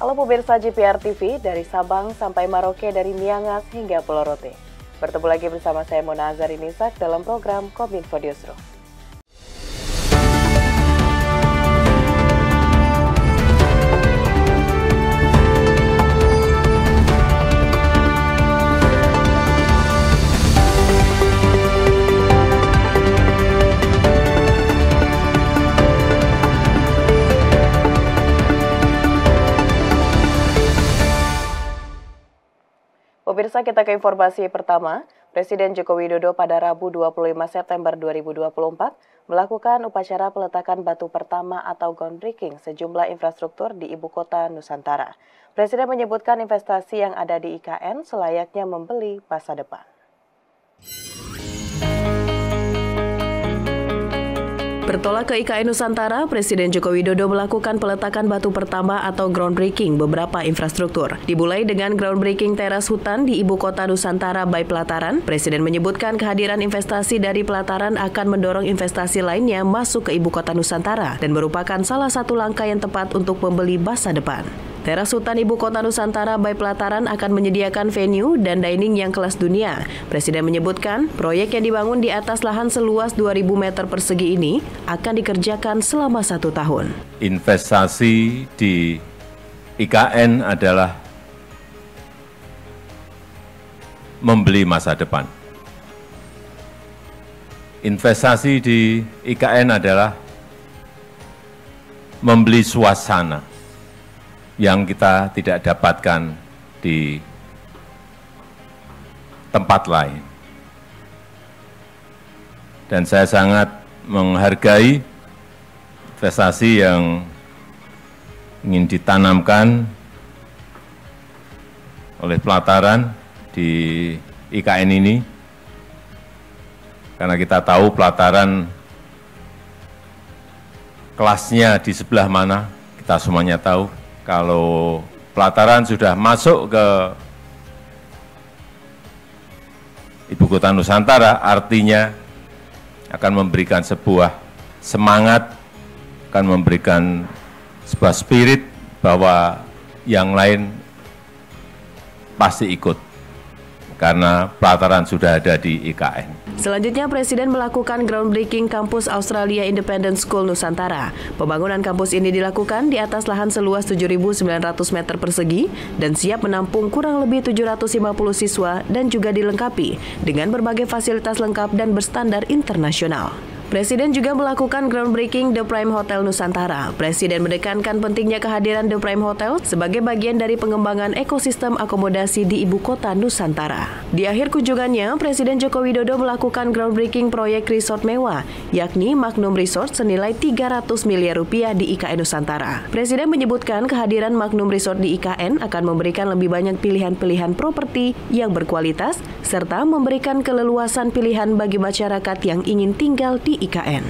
Halo pemirsa JPR TV, dari Sabang sampai Merauke, dari Miangas hingga Pulau Rote. Bertemu lagi bersama saya Mona Azharinisak dalam program Kominfo Newsroom. Pemirsa, kita ke informasi pertama. Presiden Joko Widodo pada Rabu 25 September 2024 melakukan upacara peletakan batu pertama atau groundbreaking sejumlah infrastruktur di Ibu Kota Nusantara. Presiden menyebutkan investasi yang ada di IKN selayaknya membeli masa depan. Bertolak ke IKN Nusantara, Presiden Joko Widodo melakukan peletakan batu pertama atau groundbreaking beberapa infrastruktur. Dimulai dengan groundbreaking teras hutan di Ibu Kota Nusantara by Pelataran, Presiden menyebutkan kehadiran investasi dari Pelataran akan mendorong investasi lainnya masuk ke Ibu Kota Nusantara dan merupakan salah satu langkah yang tepat untuk membeli masa depan. Teras hutan Ibu Kota Nusantara by Pelataran akan menyediakan venue dan dining yang kelas dunia. Presiden menyebutkan, proyek yang dibangun di atas lahan seluas 2.000 meter persegi ini akan dikerjakan selama 1 tahun. Investasi di IKN adalah membeli masa depan. Investasi di IKN adalah membeli suasana yang kita tidak dapatkan di tempat lain. Dan saya sangat menghargai investasi yang ingin ditanamkan oleh Pelataran di IKN ini, karena kita tahu Pelataran kelasnya di sebelah mana, kita semuanya tahu. Kalau Pelataran sudah masuk ke Ibu Kota Nusantara, artinya akan memberikan sebuah semangat, akan memberikan sebuah spirit bahwa yang lain pasti ikut, karena Pelataran sudah ada di IKN. Selanjutnya, Presiden melakukan groundbreaking kampus Australia Independent School Nusantara. Pembangunan kampus ini dilakukan di atas lahan seluas 7.900 meter persegi dan siap menampung kurang lebih 750 siswa dan juga dilengkapi dengan berbagai fasilitas lengkap dan berstandar internasional. Presiden juga melakukan groundbreaking The Prime Hotel Nusantara. Presiden menekankan pentingnya kehadiran The Prime Hotel sebagai bagian dari pengembangan ekosistem akomodasi di Ibu Kota Nusantara. Di akhir kunjungannya, Presiden Joko Widodo melakukan groundbreaking proyek resort mewah, yakni Magnum Resort senilai 300 miliar rupiah di IKN Nusantara. Presiden menyebutkan kehadiran Magnum Resort di IKN akan memberikan lebih banyak pilihan-pilihan properti yang berkualitas, serta memberikan keleluasan pilihan bagi masyarakat yang ingin tinggal di IKN.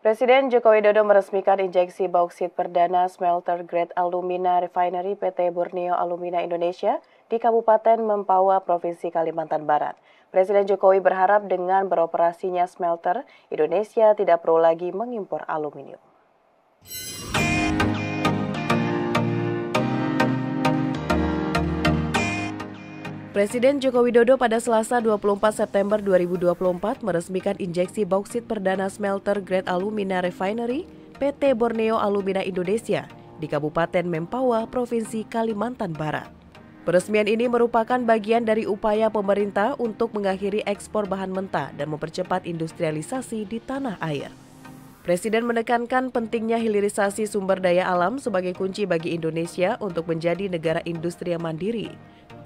Presiden Joko Widodo meresmikan injeksi bauksit perdana smelter grade Alumina Refinery PT Borneo Alumina Indonesia di Kabupaten Mempawah, Provinsi Kalimantan Barat. Presiden Jokowi berharap dengan beroperasinya smelter, Indonesia tidak perlu lagi mengimpor aluminium. Presiden Joko Widodo pada Selasa 24 September 2024 meresmikan injeksi bauksit perdana smelter grade Alumina Refinery PT Borneo Alumina Indonesia di Kabupaten Mempawah, Provinsi Kalimantan Barat. Peresmian ini merupakan bagian dari upaya pemerintah untuk mengakhiri ekspor bahan mentah dan mempercepat industrialisasi di tanah air. Presiden menekankan pentingnya hilirisasi sumber daya alam sebagai kunci bagi Indonesia untuk menjadi negara industri yang mandiri.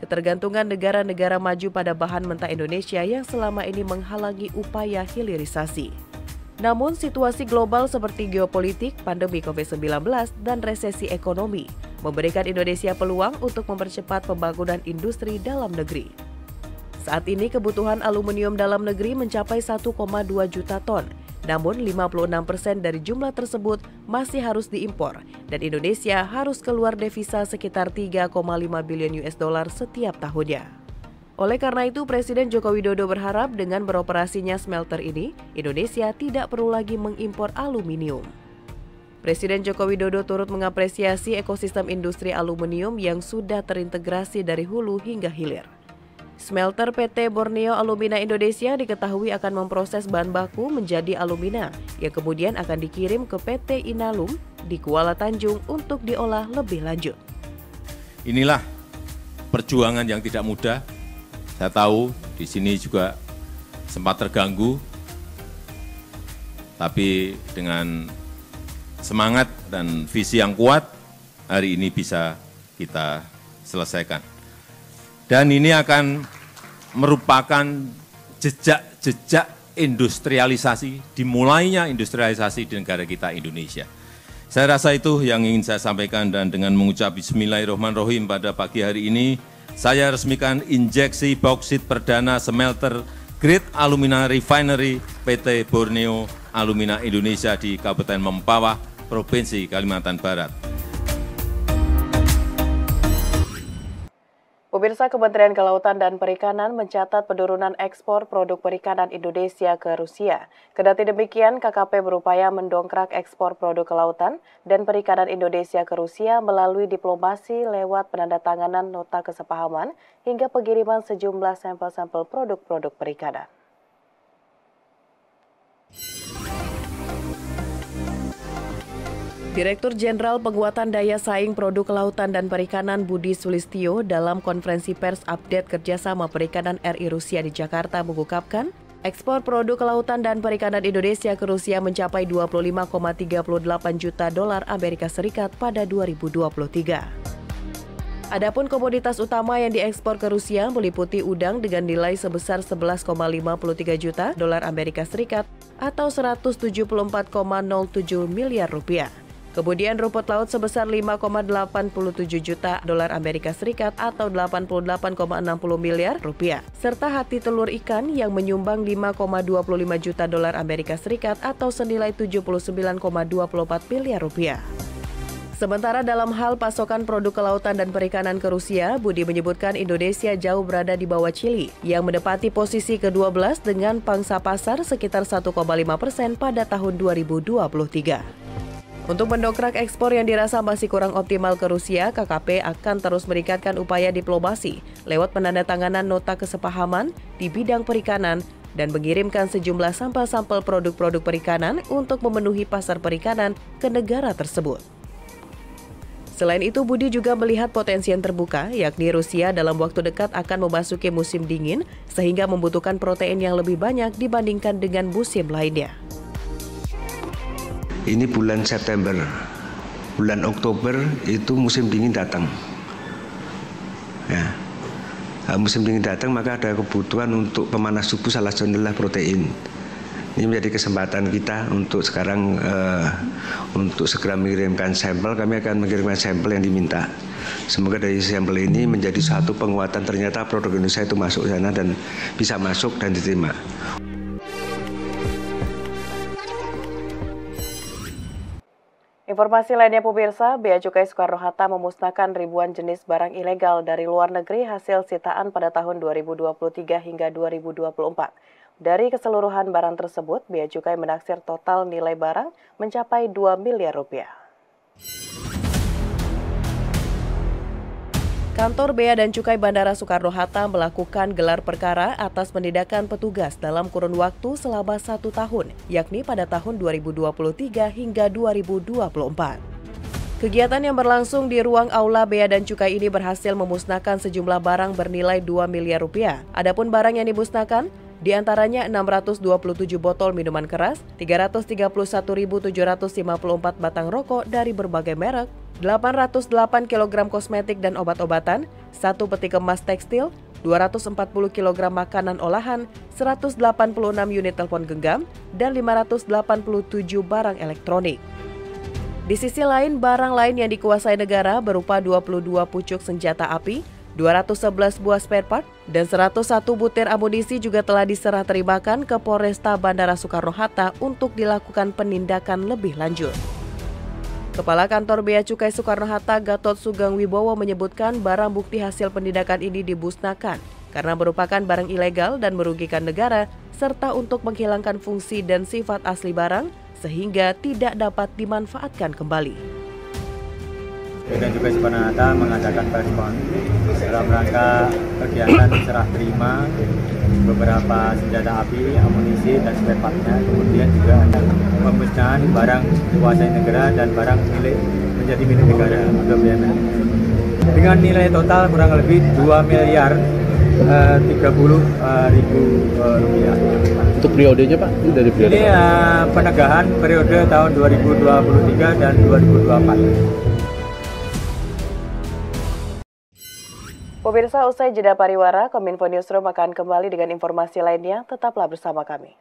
Ketergantungan negara-negara maju pada bahan mentah Indonesia yang selama ini menghalangi upaya hilirisasi. Namun situasi global seperti geopolitik, pandemi COVID-19, dan resesi ekonomi memberikan Indonesia peluang untuk mempercepat pembangunan industri dalam negeri. Saat ini kebutuhan aluminium dalam negeri mencapai 1,2 juta ton. Namun 56% dari jumlah tersebut masih harus diimpor dan Indonesia harus keluar devisa sekitar 3,5 bilion US dollar setiap tahunnya. Oleh karena itu, Presiden Joko Widodo berharap dengan beroperasinya smelter ini, Indonesia tidak perlu lagi mengimpor aluminium. Presiden Joko Widodo turut mengapresiasi ekosistem industri aluminium yang sudah terintegrasi dari hulu hingga hilir. Smelter PT Borneo Alumina Indonesia diketahui akan memproses bahan baku menjadi alumina yang kemudian akan dikirim ke PT Inalum di Kuala Tanjung untuk diolah lebih lanjut. Inilah perjuangan yang tidak mudah. Saya tahu di sini juga sempat terganggu, tapi dengan semangat dan visi yang kuat, hari ini bisa kita selesaikan. Dan ini akan merupakan jejak-jejak industrialisasi, dimulainya industrialisasi di negara kita Indonesia. Saya rasa itu yang ingin saya sampaikan, dan dengan mengucap Bismillahirrahmanirrahim pada pagi hari ini, saya resmikan injeksi bauksit perdana smelter Grade Alumina Refinery PT Borneo Alumina Indonesia di Kabupaten Mempawah, Provinsi Kalimantan Barat. Pemirsa, Kementerian Kelautan dan Perikanan mencatat penurunan ekspor produk perikanan Indonesia ke Rusia. Kendati demikian, KKP berupaya mendongkrak ekspor produk kelautan dan perikanan Indonesia ke Rusia melalui diplomasi lewat penandatanganan nota kesepahaman hingga pengiriman sejumlah sampel-sampel produk-produk perikanan. Direktur Jenderal Penguatan Daya Saing Produk Kelautan dan Perikanan Budi Sulistyo dalam konferensi pers update kerjasama perikanan RI Rusia di Jakarta mengungkapkan, ekspor produk kelautan dan perikanan Indonesia ke Rusia mencapai 25,38 juta dolar Amerika Serikat pada 2023. Adapun komoditas utama yang diekspor ke Rusia meliputi udang dengan nilai sebesar 11,53 juta dolar Amerika Serikat atau 174,07 miliar rupiah. Kemudian rumput laut sebesar 5,87 juta dolar Amerika Serikat atau 88,60 miliar rupiah, serta hati telur ikan yang menyumbang 5,25 juta dolar Amerika Serikat atau senilai 79,24 miliar rupiah. Sementara dalam hal pasokan produk kelautan dan perikanan ke Rusia, Budi menyebutkan Indonesia jauh berada di bawah Chili yang menempati posisi ke-12 dengan pangsa pasar sekitar 1,5% pada tahun 2023. Untuk mendongkrak ekspor yang dirasa masih kurang optimal ke Rusia, KKP akan terus meningkatkan upaya diplomasi lewat penandatanganan nota kesepahaman di bidang perikanan dan mengirimkan sejumlah sampel-sampel produk-produk perikanan untuk memenuhi pasar perikanan ke negara tersebut. Selain itu, Budi juga melihat potensi yang terbuka, yakni Rusia dalam waktu dekat akan memasuki musim dingin sehingga membutuhkan protein yang lebih banyak dibandingkan dengan musim lainnya. Ini bulan September, bulan Oktober itu musim dingin datang. Ya, musim dingin datang maka ada kebutuhan untuk pemanas tubuh, salah satunya adalah protein. Ini menjadi kesempatan kita untuk sekarang untuk segera mengirimkan sampel. Kami akan mengirimkan sampel yang diminta. Semoga dari sampel ini menjadi satu penguatan, ternyata produk Indonesia itu masuk sana dan bisa masuk dan diterima. Informasi lainnya pemirsa, Bea Cukai Soekarno-Hatta memusnahkan ribuan jenis barang ilegal dari luar negeri hasil sitaan pada tahun 2023 hingga 2024. Dari keseluruhan barang tersebut, Bea Cukai menaksir total nilai barang mencapai 2 miliar rupiah. Kantor Bea dan Cukai Bandara Soekarno-Hatta melakukan gelar perkara atas penindakan petugas dalam kurun waktu selama 1 tahun, yakni pada tahun 2023 hingga 2024. Kegiatan yang berlangsung di ruang Aula Bea dan Cukai ini berhasil memusnahkan sejumlah barang bernilai 2 miliar rupiah. Adapun barang yang dimusnahkan, di antaranya 627 botol minuman keras, 331.754 batang rokok dari berbagai merek, 808 kg kosmetik dan obat-obatan, 1 peti kemas tekstil, 240 kg makanan olahan, 186 unit telepon genggam, dan 587 barang elektronik. Di sisi lain, barang lain yang dikuasai negara berupa 22 pucuk senjata api, 211 buah spare part, dan 101 butir amunisi juga telah diserah terimakan ke Polresta Bandara Soekarno-Hatta untuk dilakukan penindakan lebih lanjut. Kepala Kantor Bea Cukai Soekarno-Hatta Gatot Sugeng Wibowo menyebutkan barang bukti hasil penindakan ini dimusnahkan karena merupakan barang ilegal dan merugikan negara, serta untuk menghilangkan fungsi dan sifat asli barang sehingga tidak dapat dimanfaatkan kembali. Dan juga Soekarno-Hatta mengadakan preskon dalam rangka kegiatan serah terima beberapa senjata api, amunisi, dan spare part-nya. Kemudian juga ada pemusnahan barang dikuasai negara dan barang menjadi milik negara atau BUMN. Dengan nilai total kurang lebih 2 miliar 30.000 rupiah. Untuk periodenya Pak? Dari periode ini penegahan periode tahun 2023 dan 2024. Pemirsa, usai jeda pariwara, Kominfo Newsroom akan kembali dengan informasi lainnya. Tetaplah bersama kami.